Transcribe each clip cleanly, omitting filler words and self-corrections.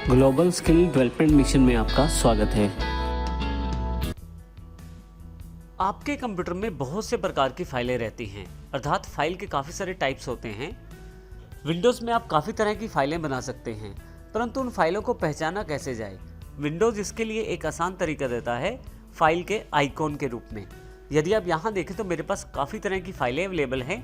Global skill development mission में आपका स्वागत है। आपके कंप्यूटर में बहुत से प्रकार की फाइलें रहती हैं, अर्थात फाइल के काफ़ी सारे टाइप्स होते हैं। विंडोज़ में आप काफ़ी तरह की फाइलें बना सकते हैं, परंतु उन फाइलों को पहचाना कैसे जाए। विंडोज़ इसके लिए एक आसान तरीका देता है फाइल के आइकॉन के रूप में। यदि आप यहाँ देखें तो मेरे पास काफ़ी तरह की फाइलें अवेलेबल हैं।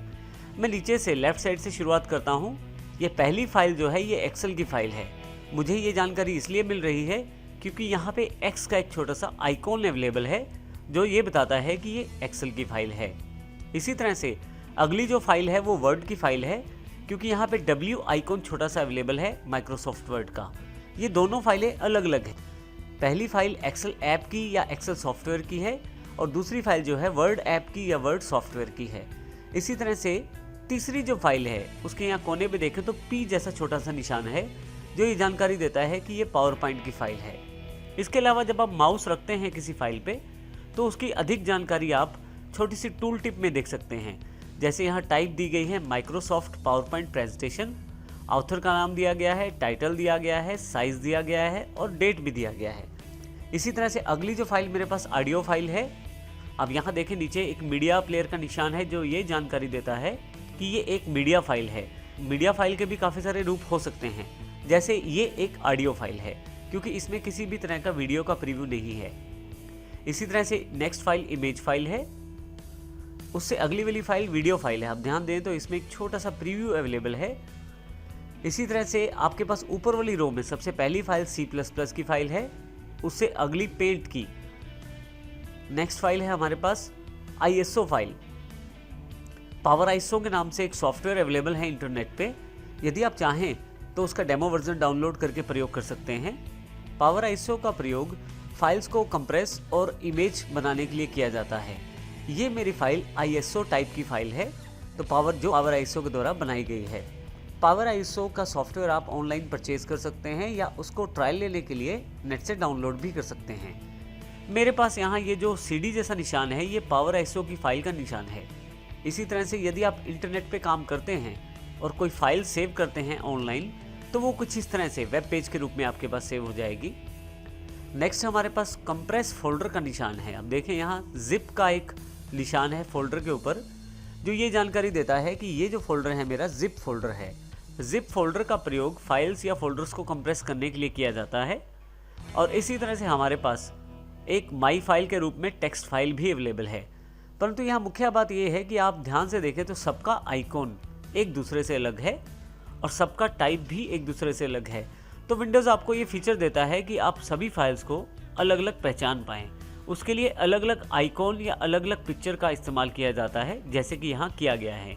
मैं नीचे से लेफ़्ट साइड से शुरुआत करता हूँ। ये पहली फाइल जो है ये एक्सेल की फ़ाइल है। मुझे ये जानकारी इसलिए मिल रही है क्योंकि यहाँ पे एक्स का एक छोटा सा आइकॉन अवेलेबल है जो ये बताता है कि ये एक्सेल की फ़ाइल है। इसी तरह से अगली जो फाइल है वो वर्ड की फ़ाइल है, क्योंकि यहाँ पे डब्ल्यू आइकॉन छोटा सा अवेलेबल है माइक्रोसॉफ्ट वर्ड का। ये दोनों फाइलें अलग अलग हैं। पहली फाइल एक्सेल ऐप की या एक्सेल सॉफ्टवेयर की है और दूसरी फाइल जो है वर्ड ऐप की या वर्ड सॉफ्टवेयर की है। इसी तरह से तीसरी जो फाइल है उसके यहाँ कोने पे देखें तो पी जैसा छोटा सा निशान है जो ये जानकारी देता है कि ये पावर पॉइंट की फाइल है। इसके अलावा जब आप माउस रखते हैं किसी फाइल पे तो उसकी अधिक जानकारी आप छोटी सी टूल टिप में देख सकते हैं। जैसे यहाँ टाइप दी गई है Microsoft power point presentation, author का नाम दिया गया है, टाइटल दिया गया है, साइज दिया गया है और डेट भी दिया गया है। इसी तरह से अगली जो फाइल मेरे पास ऑडियो फाइल है। अब यहाँ देखें नीचे एक मीडिया प्लेयर का निशान है जो ये जानकारी देता है कि ये एक मीडिया फाइल है। मीडिया फाइल के भी काफ़ी सारे रूप हो सकते हैं, जैसे ये एक ऑडियो फाइल है क्योंकि इसमें किसी भी तरह का वीडियो का प्रीव्यू नहीं है। इसी तरह से नेक्स्ट फाइल इमेज फाइल है। उससे अगली वाली फाइल वीडियो फाइल है। आप ध्यान दें तो इसमें एक छोटा सा प्रीव्यू अवेलेबल है। इसी तरह से आपके पास ऊपर वाली रो में सबसे पहली फाइल C++ की फाइल है, उससे अगली पेंट की। नेक्स्ट फाइल है हमारे पास ISO फाइल। पावर ISO के नाम से एक सॉफ्टवेयर अवेलेबल है इंटरनेट पे। यदि आप चाहें तो उसका डेमो वर्जन डाउनलोड करके प्रयोग कर सकते हैं। पावर ISO का प्रयोग फाइल्स को कंप्रेस और इमेज बनाने के लिए किया जाता है। ये मेरी फाइल ISO टाइप की फाइल है, तो पावर ISO के द्वारा बनाई गई है। पावर ISO का सॉफ्टवेयर आप ऑनलाइन परचेज कर सकते हैं या उसको ट्रायल लेने के लिए नेट से डाउनलोड भी कर सकते हैं। मेरे पास यहाँ ये जो CD जैसा निशान है ये पावर ISO की फाइल का निशान है। इसी तरह से यदि आप इंटरनेट पे काम करते हैं और कोई फाइल सेव करते हैं ऑनलाइन तो वो कुछ इस तरह से वेब पेज के रूप में आपके पास सेव हो जाएगी। नेक्स्ट हमारे पास कंप्रेस फोल्डर का निशान है। अब देखें यहाँ जिप का एक निशान है फोल्डर के ऊपर जो ये जानकारी देता है कि ये जो फोल्डर है मेरा जिप फोल्डर है। जिप फोल्डर का प्रयोग फाइल्स या फोल्डर्स को कंप्रेस करने के लिए किया जाता है। और इसी तरह से हमारे पास एक माई फाइल के रूप में टेक्स्ट फाइल भी अवेलेबल है। परंतु यहाँ मुख्य बात यह है कि आप ध्यान से देखें तो सबका आइकॉन एक दूसरे से अलग है और सबका टाइप भी एक दूसरे से अलग है। तो विंडोज़ आपको ये फीचर देता है कि आप सभी फाइल्स को अलग अलग पहचान पाएँ। उसके लिए अलग अलग आइकॉन या अलग अलग पिक्चर का इस्तेमाल किया जाता है, जैसे कि यहाँ किया गया है।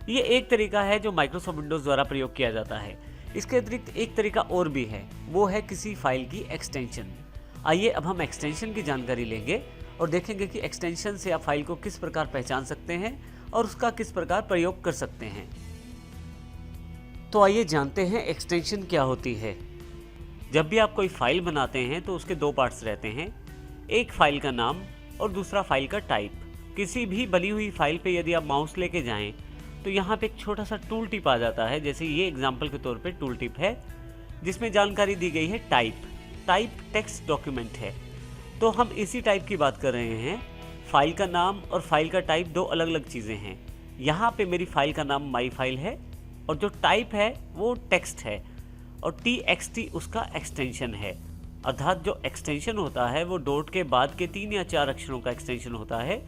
ये एक तरीका है जो माइक्रोसॉफ्ट विंडोज़ द्वारा प्रयोग किया जाता है। इसके अतिरिक्त एक तरीका और भी है, वो है किसी फाइल की एक्सटेंशन। आइए अब हम एक्सटेंशन की जानकारी लेंगे और देखेंगे कि एक्सटेंशन से आप फाइल को किस प्रकार पहचान सकते हैं और उसका किस प्रकार प्रयोग कर सकते हैं। तो आइए जानते हैं एक्सटेंशन क्या होती है। जब भी आप कोई फाइल बनाते हैं तो उसके दो पार्ट्स रहते हैं, एक फाइल का नाम और दूसरा फाइल का टाइप। किसी भी बनी हुई फाइल पे यदि आप माउस लेके जाएं तो यहाँ पे एक छोटा सा टूल टिप आ जाता है। जैसे ये एग्जांपल के तौर पे टूल टिप है जिसमें जानकारी दी गई है टाइप टेक्स्ट डॉक्यूमेंट है। तो हम इसी टाइप की बात कर रहे हैं। फाइल का नाम और फाइल का टाइप दो अलग अलग चीज़ें हैं। यहाँ पे मेरी फाइल का नाम माई फाइल है और जो टाइप है वो टेक्स्ट है और TXT उसका एक्सटेंशन है। अर्थात जो एक्सटेंशन होता है वो डॉट के बाद के 3 या 4 अक्षरों का एक्सटेंशन होता है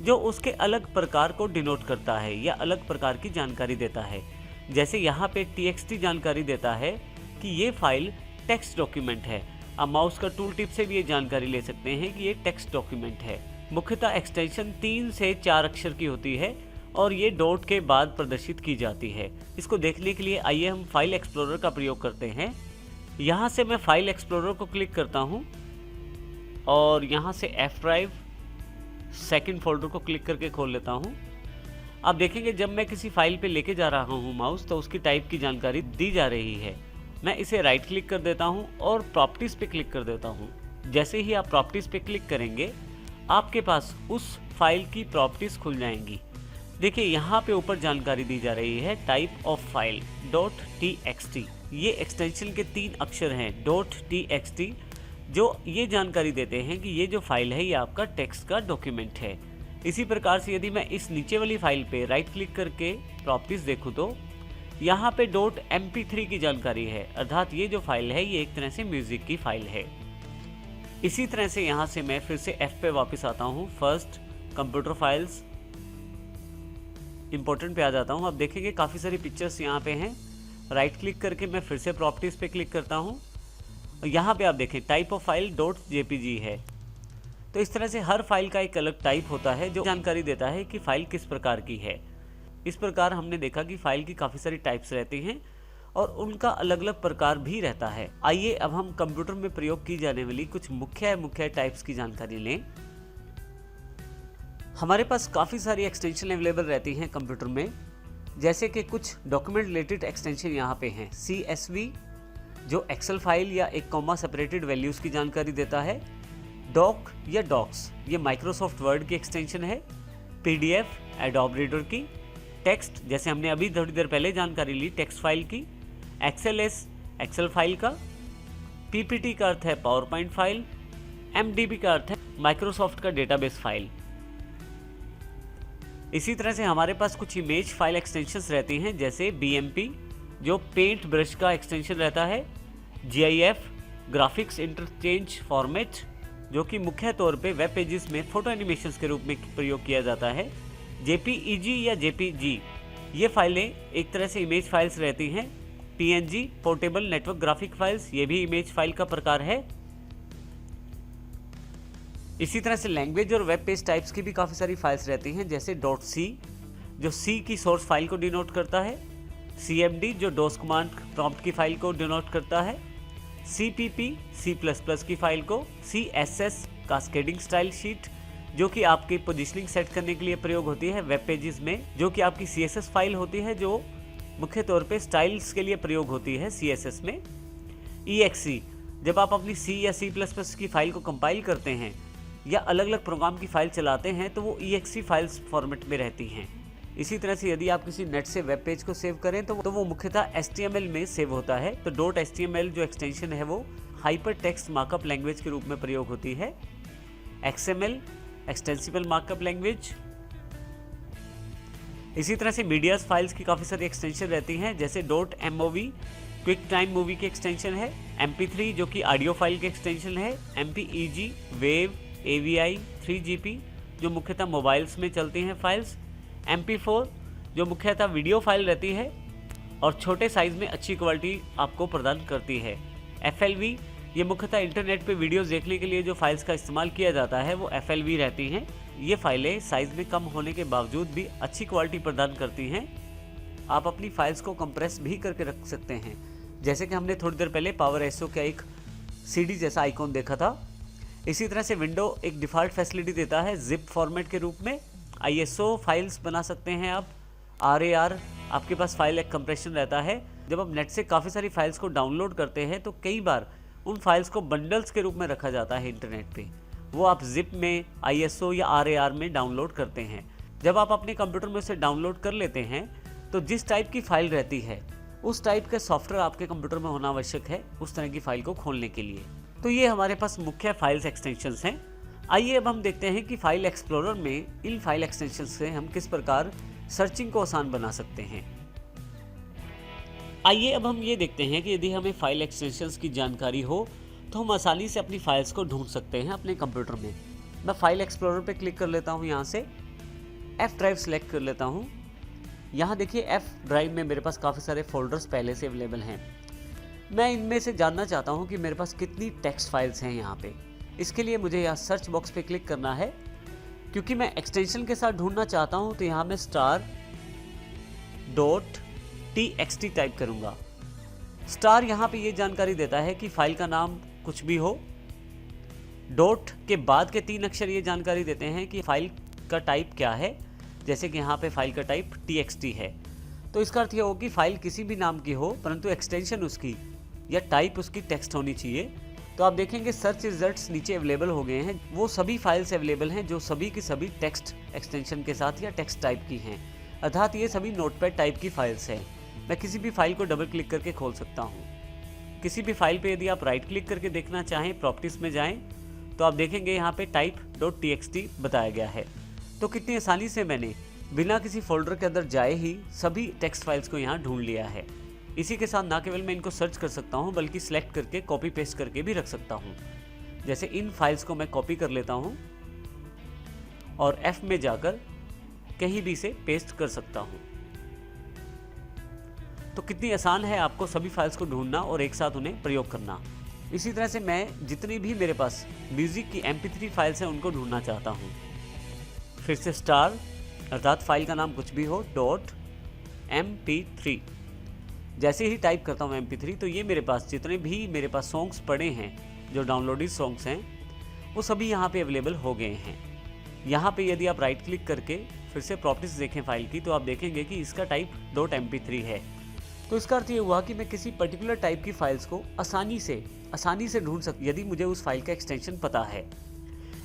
जो उसके अलग प्रकार को डिनोट करता है या अलग प्रकार की जानकारी देता है। जैसे यहाँ पे TXT जानकारी देता है कि ये फाइल टेक्स्ट डॉक्यूमेंट है। आप माउस का टूल टिप से भी ये जानकारी ले सकते हैं कि ये टेक्स्ट डॉक्यूमेंट है। मुख्यतः एक्सटेंशन 3 से 4 अक्षर की होती है और ये डॉट के बाद प्रदर्शित की जाती है। इसको देखने के लिए आइए हम फाइल एक्सप्लोरर का प्रयोग करते हैं। यहाँ से मैं फाइल एक्सप्लोरर को क्लिक करता हूँ और यहाँ से F ड्राइव सेकंड फोल्डर को क्लिक करके खोल लेता हूँ। आप देखेंगे जब मैं किसी फाइल पे लेके जा रहा हूँ माउस तो उसकी टाइप की जानकारी दी जा रही है। मैं इसे राइट क्लिक कर देता हूँ और प्रॉपर्टीज़ पे क्लिक कर देता हूँ। जैसे ही आप प्रॉपर्टीज़ पे क्लिक करेंगे आपके पास उस फाइल की प्रॉपर्टीज़ खुल जाएंगी। देखिए यहाँ पे ऊपर जानकारी दी जा रही है टाइप ऑफ फाइल .txt। ये एक्सटेंशन के 3 अक्षर हैं .txt, जो ये जानकारी देते हैं कि ये जो फाइल है ये आपका टेक्स्ट का डॉक्यूमेंट है। इसी प्रकार से यदि मैं इस नीचे वाली फाइल पे राइट क्लिक करके प्रॉपर्टीज देखूँ तो यहाँ पे .mp3 की जानकारी है, अर्थात ये जो फाइल है ये एक तरह से म्यूजिक की फाइल है। इसी तरह से यहाँ से मैं फिर से F पे वापस आता हूँ, फर्स्ट कंप्यूटर फाइल्स, इंपॉर्टेंट पे आ जाता हूँ। अब देखेंगे काफ़ी सारी पिक्चर्स यहाँ पे हैं। राइट क्लिक करके मैं फिर से प्रॉपर्टीज़ पे क्लिक करता हूँ और यहाँ पे आप देखें टाइप ऑफ फाइल .jpg है। तो इस तरह से हर फाइल का एक अलग टाइप होता है जो जानकारी देता है कि फाइल किस प्रकार की है। इस प्रकार हमने देखा कि फाइल की काफ़ी सारी टाइप्स रहती हैं और उनका अलग अलग प्रकार भी रहता है। आइए अब हम कंप्यूटर में प्रयोग की जाने वाली कुछ मुख्य टाइप्स की जानकारी लें। हमारे पास काफ़ी सारी एक्सटेंशन अवेलेबल रहती हैं कंप्यूटर में, जैसे कि कुछ डॉक्यूमेंट रिलेटेड एक्सटेंशन यहाँ पे हैं। CSV जो एक्सेल फाइल या एक कॉमा सेपरेटेड वैल्यूज़ की जानकारी देता है। डॉक या डॉक्स ये माइक्रोसॉफ्ट वर्ड की एक्सटेंशन है। PDF एडोब रीडर की। टेक्स्ट जैसे हमने अभी थोड़ी देर पहले जानकारी ली टेक्स्ट फाइल की। XLS एक्सेल फाइल का। PPT का अर्थ है पावर पॉइंट फाइल। MDB का अर्थ है माइक्रोसॉफ्ट का डेटाबेस फाइल। इसी तरह से हमारे पास कुछ इमेज फाइल एक्सटेंशंस रहती हैं, जैसे BMP जो पेंट ब्रश का एक्सटेंशन रहता है। GIF ग्राफिक्स इंटरचेंज फॉर्मेट जो कि मुख्य तौर पे वेब पेजेस में फोटो एनिमेशंस के रूप में प्रयोग किया जाता है। JPEG या JPG ये फाइलें एक तरह से इमेज फाइल्स रहती हैं। PNG portable network graphic files ये भी इमेज फाइल का प्रकार है। इसी तरह से लैंग्वेज और वेब पेज टाइप्स की भी काफ़ी सारी फाइल्स रहती हैं, जैसे .c जो C की सोर्स फाइल को डिनोट करता है। CMD जो डॉस कमांड प्रॉम्प्ट की फाइल को डिनोट करता है। CPP C++ की फाइल को। CSS कास्केडिंग स्टाइल शीट जो कि आपकी पोजीशनिंग सेट करने के लिए प्रयोग होती है वेब पेजेस में, जो कि आपकी CSS फाइल होती है जो मुख्य तौर पे स्टाइल्स के लिए प्रयोग होती है CSS में। EXE जब आप अपनी C या C++ की फाइल को कंपाइल करते हैं या अलग अलग प्रोग्राम की फाइल चलाते हैं तो वो EXE फाइल्स फॉर्मेट में रहती हैं। इसी तरह से यदि आप किसी नेट से वेब पेज को सेव करें तो वो मुख्यतः HTML में सेव होता है। तो .html जो एक्सटेंशन है वो हाइपर टेक्स्ट मार्कअप लैंग्वेज के रूप में प्रयोग होती है। XML extensible markup language. इसी तरह से मीडियाज फाइल्स की काफ़ी सारी एक्सटेंशन रहती हैं, जैसे .mov क्विक टाइम मूवी की एक्सटेंशन है। MP3 जो कि ऑडियो फाइल की एक्सटेंशन है। MPEG वेव AVI 3GP जो मुख्यतः मोबाइल्स में चलती हैं फाइल्स। MP4 जो मुख्यतः वीडियो फाइल रहती है और छोटे साइज़ में अच्छी क्वालिटी आपको प्रदान करती है। FLV ये मुख्यतः इंटरनेट पे वीडियोस देखने के लिए जो फाइल्स का इस्तेमाल किया जाता है वो FLV रहती हैं। ये फाइलें साइज़ में कम होने के बावजूद भी अच्छी क्वालिटी प्रदान करती हैं। आप अपनी फाइल्स को कंप्रेस भी करके रख सकते हैं, जैसे कि हमने थोड़ी देर पहले पावर SO का एक CD जैसा आइकॉन देखा था। इसी तरह से विंडो एक डिफ़ॉल्ट फैसिलिटी देता है जिप फॉर्मेट के रूप में। ISO फाइल्स बना सकते हैं आप। RAR आपके पास फाइल एक कंप्रेशन रहता है। जब आप नेट से काफ़ी सारी फाइल्स को डाउनलोड करते हैं तो कई बार उन फाइल्स को बंडल्स के रूप में रखा जाता है इंटरनेट पे, वो आप जिप में ISO या RAR में डाउनलोड करते हैं। जब आप अपने कंप्यूटर में उसे डाउनलोड कर लेते हैं तो जिस टाइप की फ़ाइल रहती है उस टाइप का सॉफ्टवेयर आपके कंप्यूटर में होना आवश्यक है उस तरह की फ़ाइल को खोलने के लिए। तो ये हमारे पास मुख्य फाइल्स एक्सटेंशंस हैं। आइए अब हम देखते हैं कि फाइल एक्सप्लोरर में इन फाइल एक्सटेंशंस से हम किस प्रकार सर्चिंग को आसान बना सकते हैं। आइए अब हम ये देखते हैं कि यदि हमें फाइल एक्सटेंशंस की जानकारी हो तो हम आसानी से अपनी फाइल्स को ढूंढ सकते हैं अपने कंप्यूटर में। मैं फाइल एक्सप्लोरर पे क्लिक कर लेता हूँ, यहाँ से F ड्राइव सेलेक्ट कर लेता हूँ। यहाँ देखिए F ड्राइव में मेरे पास काफ़ी सारे फोल्डर्स पहले से अवेलेबल हैं। मैं इनमें से जानना चाहता हूँ कि मेरे पास कितनी टेक्स्ट फाइल्स हैं यहाँ पे। इसके लिए मुझे यहाँ सर्च बॉक्स पे क्लिक करना है। क्योंकि मैं एक्सटेंशन के साथ ढूंढना चाहता हूँ तो यहाँ मैं star.txt टाइप करूँगा। स्टार यहाँ पे ये जानकारी देता है कि फाइल का नाम कुछ भी हो। डॉट के बाद के 3 अक्षर ये जानकारी देते हैं कि फाइल का टाइप क्या है, जैसे कि यहाँ पे फाइल का टाइप txt है। तो इसका अर्थ ये हो कि फाइल किसी भी नाम की हो परंतु एक्सटेंशन उसकी या टाइप उसकी टेक्स्ट होनी चाहिए। तो आप देखेंगे सर्च रिजल्ट्स नीचे अवेलेबल हो गए हैं। वो सभी फाइल्स अवेलेबल हैं जो सभी की सभी टेक्स्ट एक्सटेंशन के साथ या टेक्स्ट टाइप की हैं, अर्थात ये सभी नोटपैड टाइप की फाइल्स हैं। मैं किसी भी फाइल को डबल क्लिक करके खोल सकता हूँ। किसी भी फाइल पे यदि आप राइट क्लिक करके देखना चाहें, प्रॉपर्टीज में जाएं, तो आप देखेंगे यहाँ पे type.txt बताया गया है। तो कितनी आसानी से मैंने बिना किसी फोल्डर के अंदर जाए ही सभी टेक्स्ट फाइल्स को यहाँ ढूंढ लिया है। इसी के साथ ना केवल मैं इनको सर्च कर सकता हूँ बल्कि सिलेक्ट करके कॉपी पेस्ट करके भी रख सकता हूँ। जैसे इन फाइल्स को मैं कॉपी कर लेता हूँ और F में जाकर कहीं भी से पेस्ट कर सकता हूँ। तो कितनी आसान है आपको सभी फाइल्स को ढूंढना और एक साथ उन्हें प्रयोग करना। इसी तरह से मैं जितनी भी मेरे पास म्यूजिक की MP3 फाइल्स हैं उनको ढूंढना चाहता हूँ। फिर से स्टार अर्थात फाइल का नाम कुछ भी हो .mp3 जैसे ही टाइप करता हूँ MP3 तो ये मेरे पास जितने भी मेरे पास सॉन्ग्स पड़े हैं, जो डाउनलोडेड सॉन्ग्स हैं, वो सभी यहाँ पे अवेलेबल हो गए हैं। यहाँ पे यदि आप राइट क्लिक करके फिर से प्रॉपर्टीज देखें फाइल की, तो आप देखेंगे कि इसका टाइप .mp3 है। तो इसका अर्थ ये हुआ कि मैं किसी पर्टिकुलर टाइप की फाइल्स को आसानी से ढूंढ सकता यदि मुझे उस फाइल का एक्सटेंशन पता है।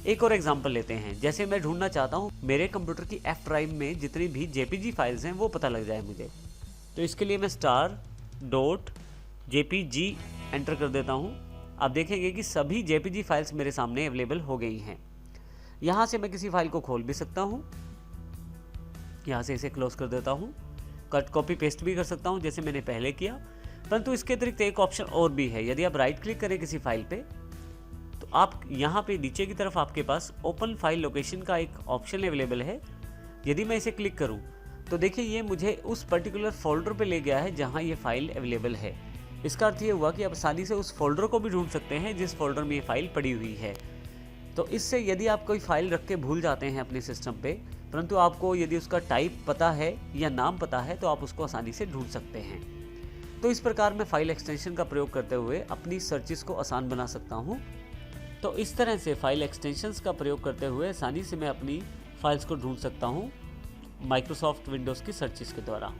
एक और एग्जांपल लेते हैं। जैसे मैं ढूंढना चाहता हूँ मेरे कंप्यूटर की F ड्राइव में जितनी भी JPG फाइल्स हैं वो पता लग जाए मुझे, तो इसके लिए मैं star.jpg एंटर कर देता हूँ। आप देखेंगे कि सभी JPG फाइल्स मेरे सामने अवेलेबल हो गई हैं। यहाँ से मैं किसी फाइल को खोल भी सकता हूँ, यहाँ से इसे क्लोज कर देता हूँ, कट कॉपी पेस्ट भी कर सकता हूँ जैसे मैंने पहले किया। परंतु इसके अतिरिक्त एक ऑप्शन और भी है। यदि आप राइट क्लिक करें किसी फाइल पे, तो आप यहाँ पे नीचे की तरफ आपके पास ओपन फाइल लोकेशन का एक ऑप्शन अवेलेबल है। यदि मैं इसे क्लिक करूँ तो देखिए ये मुझे उस पर्टिकुलर फोल्डर पे ले गया है जहाँ ये फाइल अवेलेबल है। इसका अर्थ ये हुआ कि आप आसानी से उस फोल्डर को भी ढूंढ सकते हैं जिस फोल्डर में ये फाइल पड़ी हुई है। तो इससे यदि आप कोई फाइल रख के भूल जाते हैं अपने सिस्टम पे, परंतु आपको यदि उसका टाइप पता है या नाम पता है, तो आप उसको आसानी से ढूंढ सकते हैं। तो इस प्रकार मैं फाइल एक्सटेंशन का प्रयोग करते हुए अपनी सर्चेस को आसान बना सकता हूँ। तो इस तरह से फाइल एक्सटेंशंस का प्रयोग करते हुए आसानी से मैं अपनी फाइल्स को ढूंढ सकता हूँ माइक्रोसॉफ्ट विंडोज़ की सर्चेस के द्वारा।